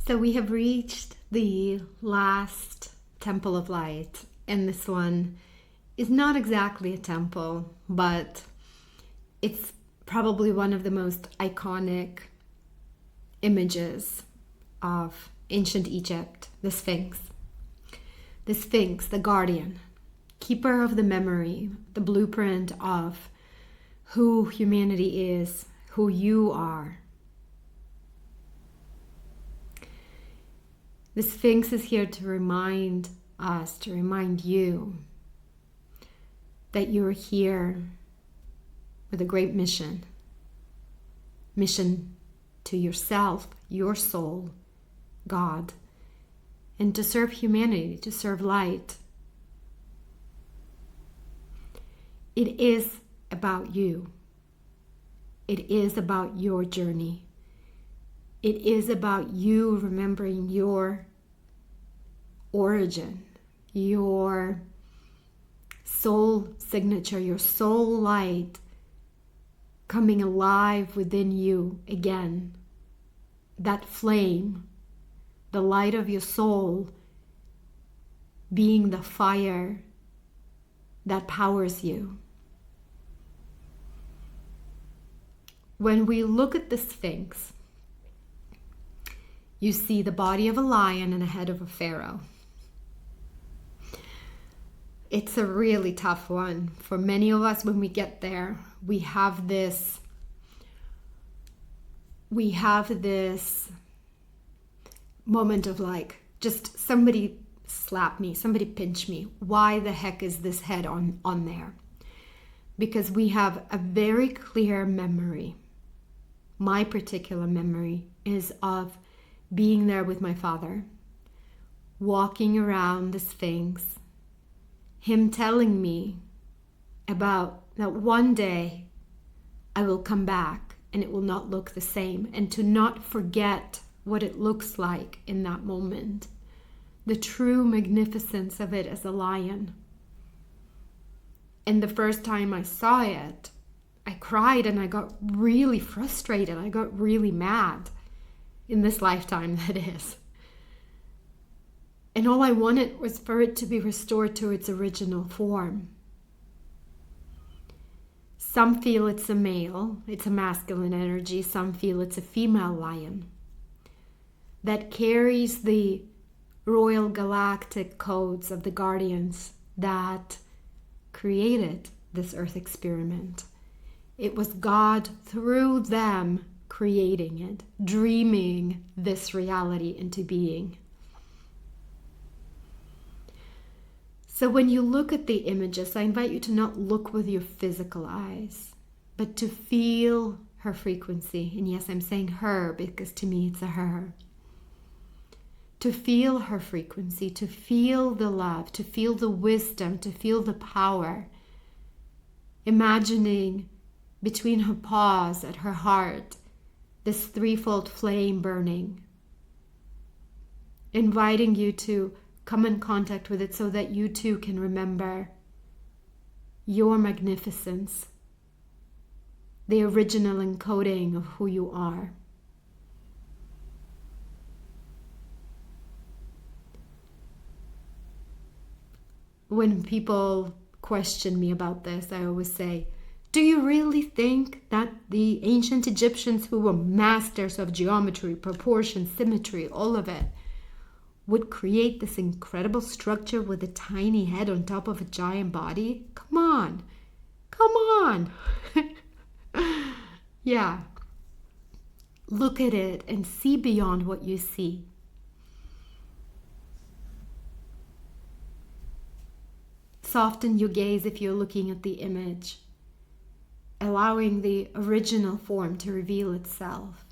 So we have reached the last temple of light, and this one is not exactly a temple, but it's probably one of the most iconic images of ancient Egypt, the Sphinx. The Sphinx, the guardian, keeper of the memory, the blueprint of who humanity is, who you are. The Sphinx is here to remind us, to remind you that you're here with a great mission. Mission to yourself, your soul, God, and to serve humanity, to serve light. It is about you. It is about your journey. It is about you remembering your origin, your soul signature, your soul light coming alive within you again. That flame, the light of your soul, being the fire that powers you. When we look at the Sphinx, you see the body of a lion and a head of a pharaoh. It's a really tough one. For many of us, when we get there, we have this moment of like, just somebody slap me, somebody pinch me. Why the heck is this head on there? Because we have a very clear memory. My particular memory is of being there with my father, walking around the Sphinx, him telling me about that one day I will come back and it will not look the same, and to not forget what it looks like in that moment, the true magnificence of it as a lion. And the first time I saw it, I cried and I got really frustrated. I got really mad, in this lifetime that is. And all I wanted was for it to be restored to its original form. Some feel it's a male, it's a masculine energy. Some feel it's a female lion that carries the royal galactic codes of the guardians that created this earth experiment. It was God through them creating it, dreaming this reality into being. So when you look at the images, I invite you to not look with your physical eyes, but to feel her frequency. And yes, I'm saying her because to me it's a her. To feel her frequency, to feel the love, to feel the wisdom, to feel the power. Imagining between her paws at her heart, this threefold flame burning. Inviting you to come in contact with it so that you too can remember your magnificence, the original encoding of who you are. When people question me about this, I always say, do you really think that the ancient Egyptians, who were masters of geometry, proportion, symmetry, all of it, would create this incredible structure with a tiny head on top of a giant body? Come on. Come on. Yeah. Look at it and see beyond what you see. Soften your gaze if you're looking at the image, allowing the original form to reveal itself.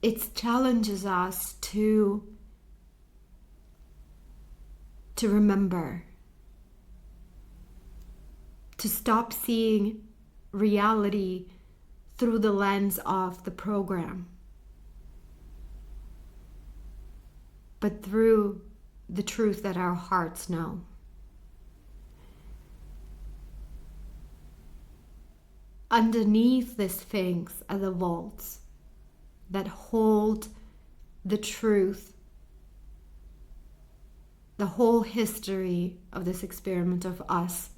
It challenges us to remember, to stop seeing reality through the lens of the program. but through the truth that our hearts know. Underneath this Sphinx are the vaults that hold the truth, the whole history of this experiment of us,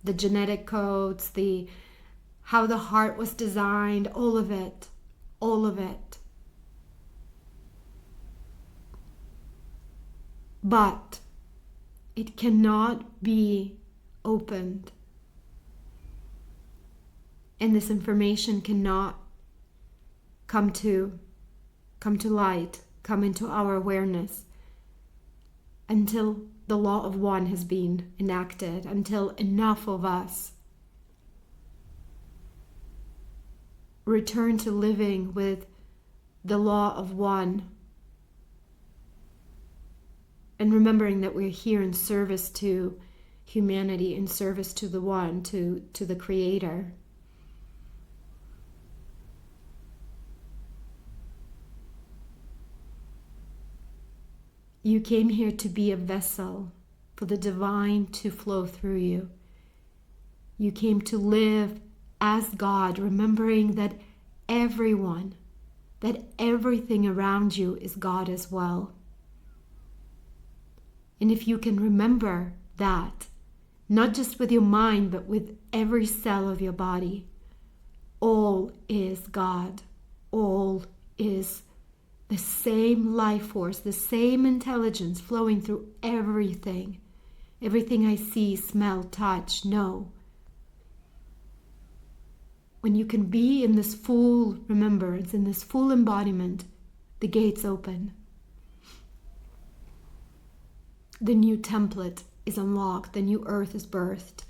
the genetic codes, how the heart was designed, all of it, all of it. But it cannot be opened. And this information cannot come to light, come into our awareness until the law of one has been enacted, until enough of us return to living with the law of one, and remembering that we're here in service to humanity, in service to the one, to the Creator. You came here to be a vessel for the divine to flow through you. You came to live as God, remembering that everyone, that everything around you is God as well. And if you can remember that, not just with your mind, but with every cell of your body, all is God. All is the same life force, the same intelligence flowing through everything. Everything I see, smell, touch, know. When you can be in this full remembrance, in this full embodiment, the gates open. The new template is unlocked. The new earth is birthed.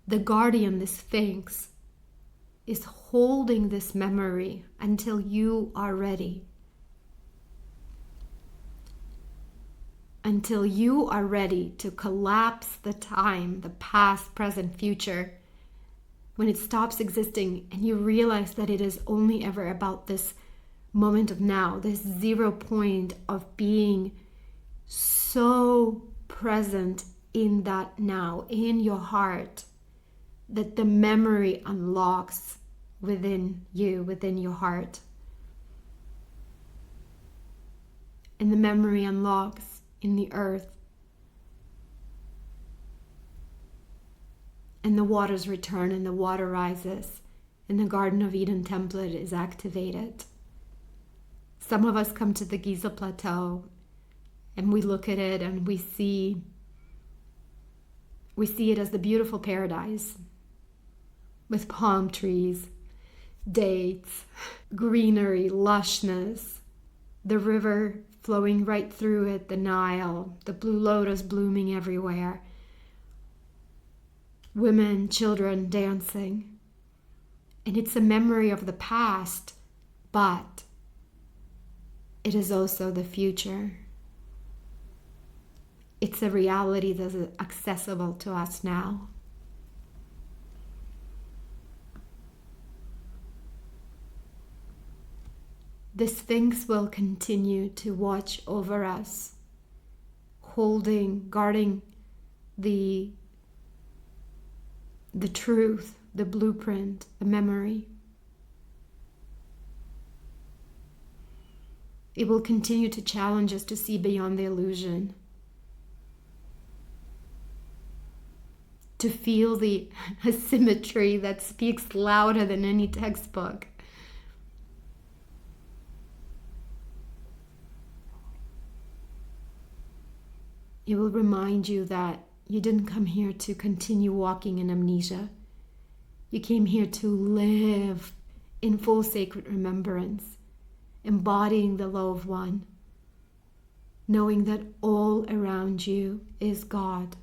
The guardian, the Sphinx, is holding this memory until you are ready. Until you are ready to collapse the time, the past, present, future, when it stops existing and you realize that it is only ever about this moment of now, this 0 point of being so present in that now, in your heart, that the memory unlocks within you, within your heart. And the memory unlocks in the earth. And the waters return and the water rises and the Garden of Eden template is activated. Some of us come to the Giza Plateau and we look at it and we see it as the beautiful paradise with palm trees, dates, greenery, lushness, the river flowing right through it, the Nile, the blue lotus blooming everywhere, women, children dancing. And it's a memory of the past, but it is also the future. It's a reality that is accessible to us now. The Sphinx will continue to watch over us, holding, guarding the truth, the blueprint, the memory. It will continue to challenge us to see beyond the illusion, to feel the asymmetry that speaks louder than any textbook. It will remind you that you didn't come here to continue walking in amnesia. You came here to live in full sacred remembrance, embodying the law of one, knowing that all around you is God.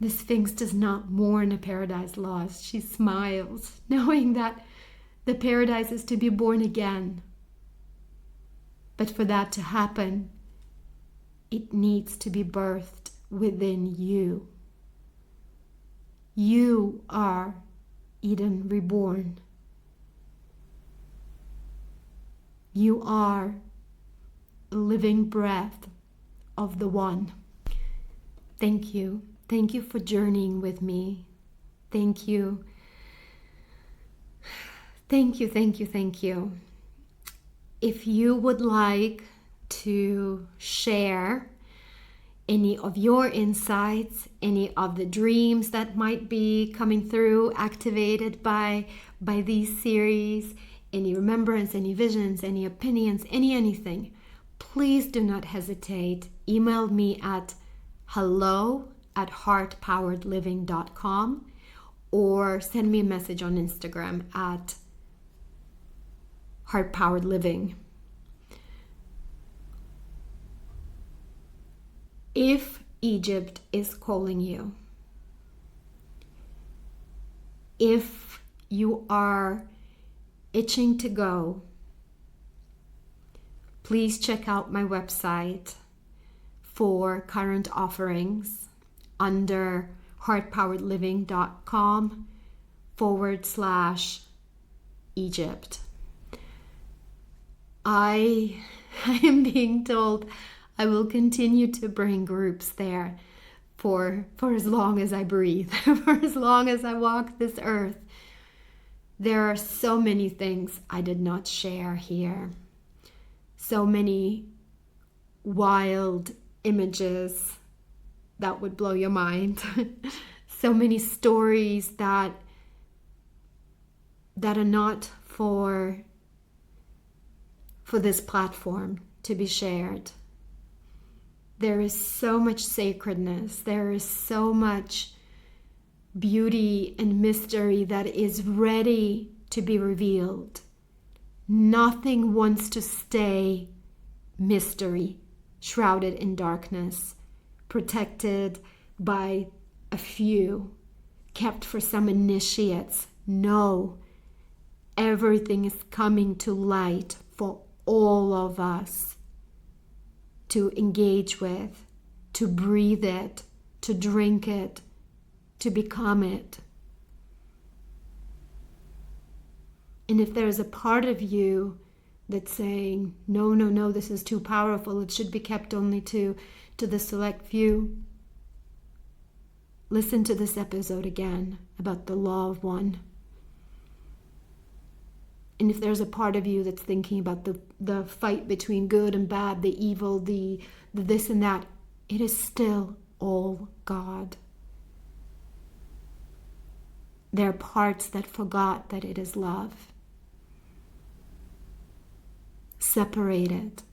The Sphinx does not mourn a paradise lost. She smiles, knowing that the paradise is to be born again. But for that to happen, it needs to be birthed within you. You are Eden reborn. You are a living breath of the One. Thank you. Thank you for journeying with me. Thank you. Thank you, thank you, thank you. If you would like to share any of your insights, any of the dreams that might be coming through, activated by these series, any remembrance, any visions, any opinions, anything, please do not hesitate. Email me at hello@heartpoweredliving.com or send me a message on Instagram at heartpoweredliving. If Egypt is calling you, if you are itching to go, please check out my website for current offerings under heartpoweredliving.com/Egypt. I am being told I will continue to bring groups there for as long as I breathe, for as long as I walk this earth. There are so many things I did not share here. So many wild images that would blow your mind. So many stories that are not for this platform to be shared. There is so much sacredness. There is so much beauty and mystery that is ready to be revealed. Nothing wants to stay mystery, shrouded in darkness, protected by a few, kept for some initiates. No, everything is coming to light for all of us to engage with, to breathe it, to drink it, to become it. And if there's a part of you that's saying, no, this is too powerful, it should be kept only to the select few, listen to this episode again about the law of one. And if there's a part of you that's thinking about the fight between good and bad, the evil, the this and that, it is still all God. There are parts that forgot that it is love. Separated.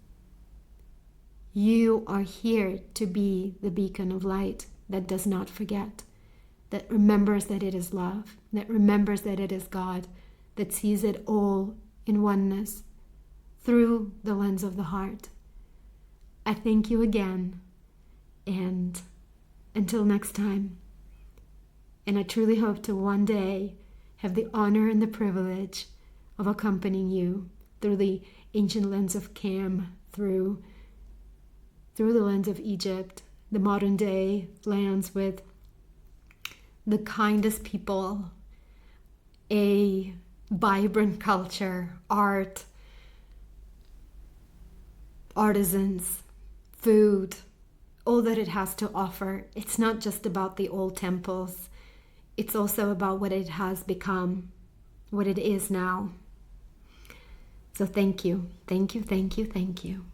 You are here to be the beacon of light that does not forget, that remembers that it is love, that remembers that it is God, that sees it all in oneness through the lens of the heart. I thank you again, and until next time. And I truly hope to one day have the honor and the privilege of accompanying you through the ancient lens of Cam, through the lens of Egypt, the modern day lands with the kindest people, a vibrant culture, art, artisans, food, all that it has to offer. It's not just about the old temples. It's also about what it has become, what it is now. So thank you, thank you, thank you, thank you.